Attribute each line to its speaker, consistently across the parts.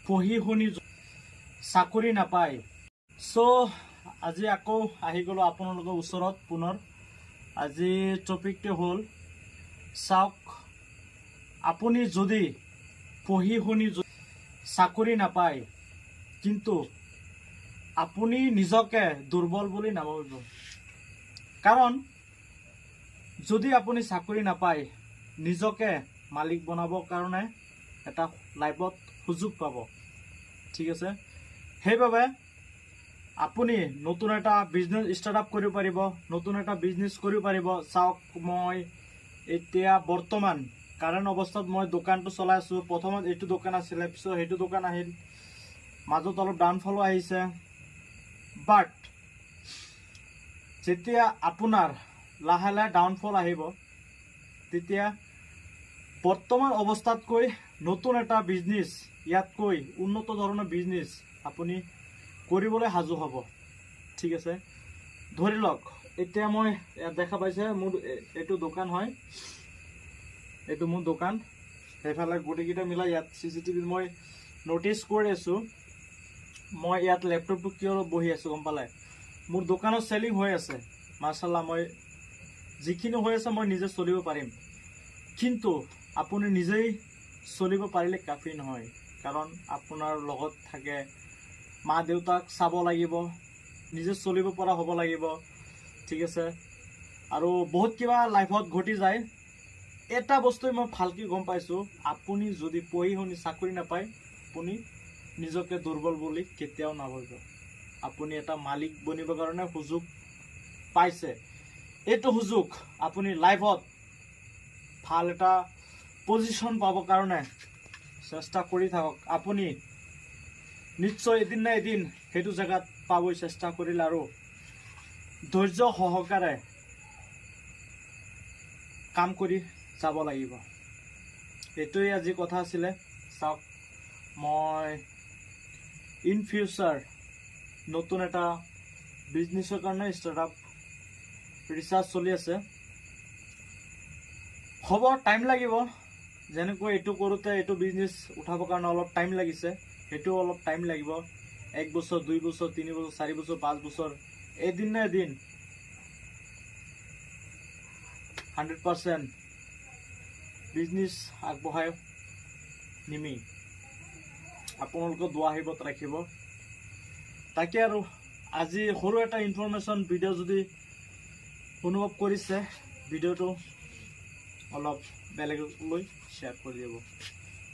Speaker 1: পঢ়ি শুনি চাকৰি নাপায়। চ' আজি আকৌ আহি গ'লোঁ আপোনালোকৰ ওচৰত পুনৰ। আজি টপিকটো হ'ল, চাওক, আপুনি যদি পঢ়ি শুনি চাকৰি নাপায়, কিন্তু আপুনি নিজকে দুৰ্বল বুলি নাভাবিব। কাৰণ যদি আপুনি চাকৰি নাপায়, নিজকে মালিক বনাবৰ কাৰণে এটা লাইফত সুযোগ পাব। ঠিক আছে, সেইবাবে আপুনি নতুন এটা বিজনেছ ষ্টাৰ্ট আপ কৰিব পাৰিব, নতুন এটা বিজনেছ কৰিব পাৰিব। চাওক, মই এতিয়া বৰ্তমান কাৰেণ্ট অৱস্থাত মই দোকানটো চলাই আছোঁ। প্ৰথমত এইটো দোকান আছিলে, পিছত সেইটো দোকান আহিল, মাজত অলপ ডাউনফলো আহিছে। বাট যেতিয়া আপোনাৰ লাহে লাহে ডাউনফল আহিব, তেতিয়া বৰ্তমান অৱস্থাতকৈ নতুন এটা বিজনেছ, ইয়াতকৈ উন্নত ধৰণৰ বিজনেছ আপুনি কৰিবলৈ সাজু হ'ব। ঠিক আছে, ধৰি লওক এতিয়া মই ইয়াত দেখা পাইছে মোৰ এইটো দোকান হয়, এইটো মোৰ দোকান। সেইফালে গোটেইকেইটা মিলাই ইয়াত CCTV মই নটিচ কৰি আছোঁ। মই ইয়াত লেপটপটো কিয় বহি আছোঁ গম পালে? মোৰ দোকানত চেলিং হৈ আছে, মাৰ্চাল্লাহ। মই যিখিনি হৈ আছে মই নিজে চলিব পাৰিম, কিন্তু আপুনি নিজেই চলিব পাৰিলে কাফি নহয়। কাৰণ আপোনাৰ লগত থাকে মা দেউতাক চাব লাগিব, নিজে চলিব পৰা হ'ব লাগিব। ঠিক আছে, আৰু বহুত কিবা লাইফত ঘটি যায়। এটা বস্তুৱে মই ভালকৈ গম পাইছোঁ, আপুনি যদি পঢ়ি শুনি চাকৰি নাপায়, আপুনি নিজকে দুৰ্বল বুলি কেতিয়াও নাভাবিব। আপুনি এটা মালিক বনিবৰ কাৰণে সুযোগ পাইছে। এইটো সুযোগ আপুনি লাইফত ভাল এটা পজিশ্যন পাবৰ কাৰণে চেষ্টা কৰি থাকক। আপুনি নিশ্চয় এদিন না এদিন সেইটো জেগাত পাবলৈ চেষ্টা কৰিলে, আৰু ধৈৰ্য সহকাৰে কাম কৰি যাব লাগিব। এইটোৱে আজি কথা আছিলে। চাওক, মই ইন ফিউচাৰ নতুন এটা বিজনেছৰ কাৰণে ষ্টাৰ্টআপ ৰিচাৰ্জ চলি আছে। হ'ব, টাইম লাগিব। যেনেকৈ এইটো কৰোঁতে এইটো বিজনেছ উঠাবৰ কাৰণে অলপ টাইম লাগিছে, সেইটোও অলপ টাইম লাগিব। 1 বছৰ, 2 বছৰ, 3 বছৰ, 4 বছৰ, 5 বছৰ, এদিন না এদিন 100% বিজনেছ আগবঢ়াই নিমি আপোনালোকৰ দুৱা আহিবত ৰাখিব। তাকে আৰু আজি সৰু এটা ইনফৰমেশ্যন ভিডিঅ' যদি অনুভৱ কৰিছে, ভিডিঅ'টো অলপ বেলেগলৈ শ্বেয়াৰ কৰি দিব।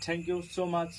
Speaker 1: Thank you so' much.